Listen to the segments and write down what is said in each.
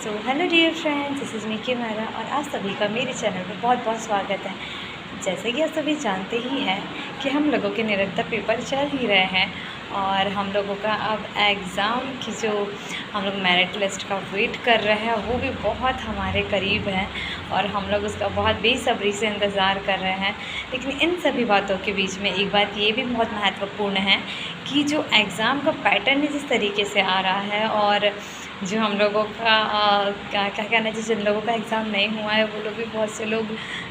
So hello dear friends, this is Mickey Mehra और आप सभी का मेरे चैनल पर बहुत बहुत स्वागत है। जैसे कि आप सभी जानते ही हैं कि हम लोगों के निरंतर पेपर चल ही रहे हैं और हम लोगों का अब एग्ज़ाम की जो हम लोग मेरिट लिस्ट का वेट कर रहे हैं वो भी बहुत हमारे करीब है और हम लोग उसका बहुत बेसब्री से इंतज़ार कर रहे हैं। लेकिन इन सभी बातों के बीच में एक बात ये भी बहुत महत्वपूर्ण है कि जो एग्ज़ाम का पैटर्न जिस तरीके से आ रहा है और जो हम लोगों का क्या क्या कहना है, जिन लोगों का एग्ज़ाम नहीं हुआ है वो लोग भी, बहुत से लोग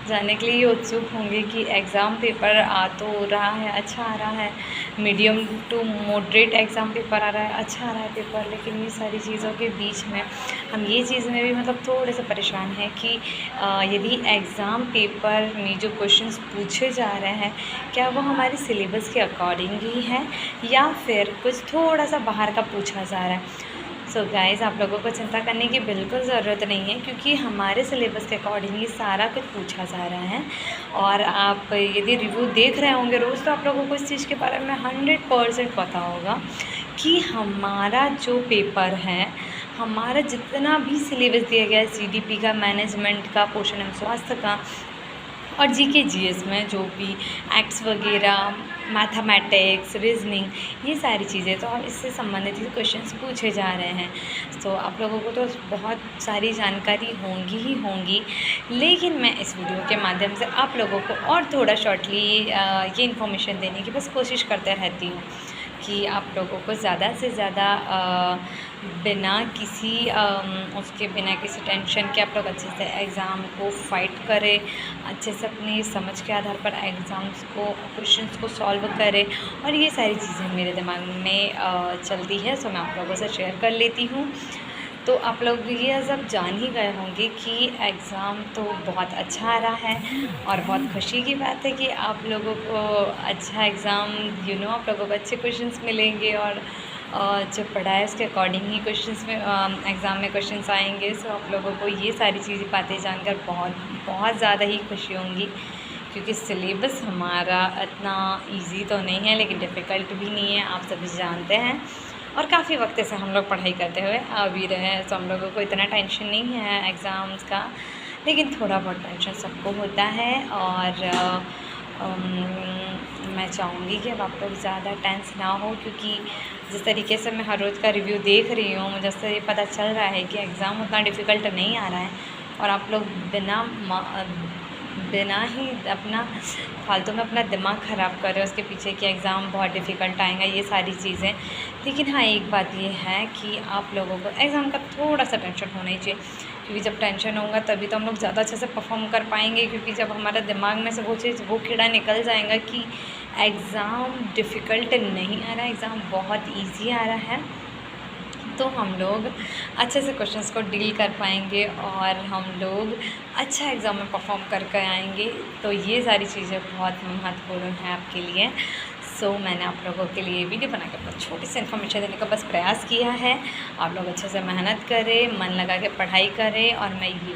जानने के लिए उत्सुक होंगे कि एग्ज़ाम पेपर आ तो रहा है, अच्छा आ रहा है, medium to moderate exam paper आ रहा है, अच्छा आ रहा है पेपर। लेकिन ये सारी चीज़ों के बीच में हम ये चीज़ में भी थोड़े से परेशान हैं कि यदि एग्ज़ाम पेपर में जो क्वेश्चंस पूछे जा रहे हैं क्या वो हमारे सिलेबस के अकॉर्डिंग ही है या फिर कुछ थोड़ा सा बाहर का पूछा जा रहा है। सो गाइज़, आप लोगों को चिंता करने की बिल्कुल ज़रूरत नहीं है क्योंकि हमारे सिलेबस के अकॉर्डिंग ही सारा कुछ पूछा जा रहा है। और आप यदि रिव्यू देख रहे होंगे रोज़ तो आप लोगों को इस चीज़ के बारे में 100% पता होगा कि हमारा जो पेपर है, हमारा जितना भी सिलेबस दिया गया है सीडीपी का, मैनेजमेंट का, पोषण एवं स्वास्थ्य का और जीके जीएस में जो भी एक्ट्स वगैरह, मैथमेटिक्स, रीजनिंग, ये सारी चीज़ें तो हम इससे संबंधित ही क्वेश्चंस पूछे जा रहे हैं। तो आप लोगों को तो बहुत सारी जानकारी होंगी ही होंगी, लेकिन मैं इस वीडियो के माध्यम से आप लोगों को और थोड़ा शॉर्टली ये इन्फॉर्मेशन देने की बस कोशिश करते रहती हूँ कि आप लोगों को ज़्यादा से ज़्यादा बिना किसी उसके बिना किसी टेंशन के आप लोग अच्छे से एग्ज़ाम को फाइट करें, अच्छे से अपनी समझ के आधार पर एग्ज़ाम्स को, क्वेश्चंस को सॉल्व करें। और ये सारी चीज़ें मेरे दिमाग में चलती है, सो मैं आप लोगों से शेयर कर लेती हूँ। तो आप लोग ये सब जान ही गए होंगे कि एग्ज़ाम तो बहुत अच्छा आ रहा है और बहुत खुशी की बात है कि आप लोगों को अच्छा एग्ज़ाम आप लोगों को अच्छे क्वेश्चंस मिलेंगे और जो पढ़ा है उसके अकॉर्डिंग ही क्वेश्चंस में एग्ज़ाम में क्वेश्चंस आएंगे। सो आप लोगों को ये सारी चीज़ें बातें जानकर बहुत बहुत ज़्यादा ही खुशी होंगी क्योंकि सिलेबस हमारा इतना इजी तो नहीं है लेकिन डिफ़िकल्ट भी नहीं है, आप सभी जानते हैं। और काफ़ी वक्त से हम लोग पढ़ाई करते हुए आ भी रहे हैं, तो हम लोगों को इतना टेंशन नहीं है एग्ज़ाम्स का, लेकिन थोड़ा बहुत टेंशन सबको होता है। और मैं चाहूँगी कि अब आप लोग ज़्यादा टेंस ना हो क्योंकि जिस तरीके से मैं हर रोज़ का रिव्यू देख रही हूँ मुझे उससे ये पता चल रहा है कि एग्ज़ाम उतना डिफ़िकल्ट नहीं आ रहा है और आप लोग बिना ही अपना फालतू में अपना दिमाग ख़राब कर रहे हो उसके पीछे कि एग्ज़ाम बहुत डिफ़िकल्ट आएगा, ये सारी चीज़ें। लेकिन हाँ, एक बात ये है कि आप लोगों को एग्ज़ाम का थोड़ा सा टेंशन होना ही चाहिए क्योंकि जब टेंशन होगा तभी तो हम लोग ज़्यादा अच्छे से परफॉर्म कर पाएंगे। क्योंकि जब हमारे दिमाग में से वो कीड़ा निकल जाएगा कि एग्ज़ाम डिफ़िकल्ट नहीं आ रहा है, एग्ज़ाम बहुत ईजी आ रहा है, तो हम लोग अच्छे से क्वेश्चंस को डील कर पाएंगे और हम लोग अच्छा एग्ज़ाम में परफॉर्म करके आएंगे। तो ये सारी चीज़ें बहुत महत्वपूर्ण हैं आपके लिए। सो मैंने आप लोगों के लिए वीडियो बनाकर बहुत छोटी सी इन्फॉर्मेशन देने का बस प्रयास किया है। आप लोग अच्छे से मेहनत करें, मन लगा के पढ़ाई करें और मैं ये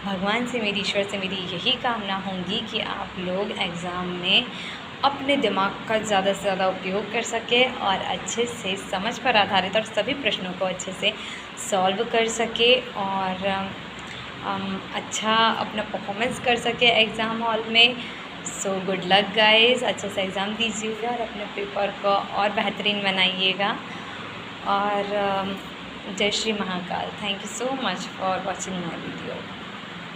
भगवान से, मेरी ईश्वर से मेरी यही कामना होंगी कि आप लोग एग्ज़ाम में अपने दिमाग का ज़्यादा से ज़्यादा उपयोग कर सके और अच्छे से समझ पर आधारित और सभी प्रश्नों को अच्छे से सॉल्व कर सके और अच्छा अपना परफॉर्मेंस कर सके एग्ज़ाम हॉल में। सो गुड लक गाइस, अच्छे से एग्ज़ाम दीजिएगा और अपने पेपर को और बेहतरीन बनाइएगा। और जय Shri Mahakal. Thank you so much for watching my video.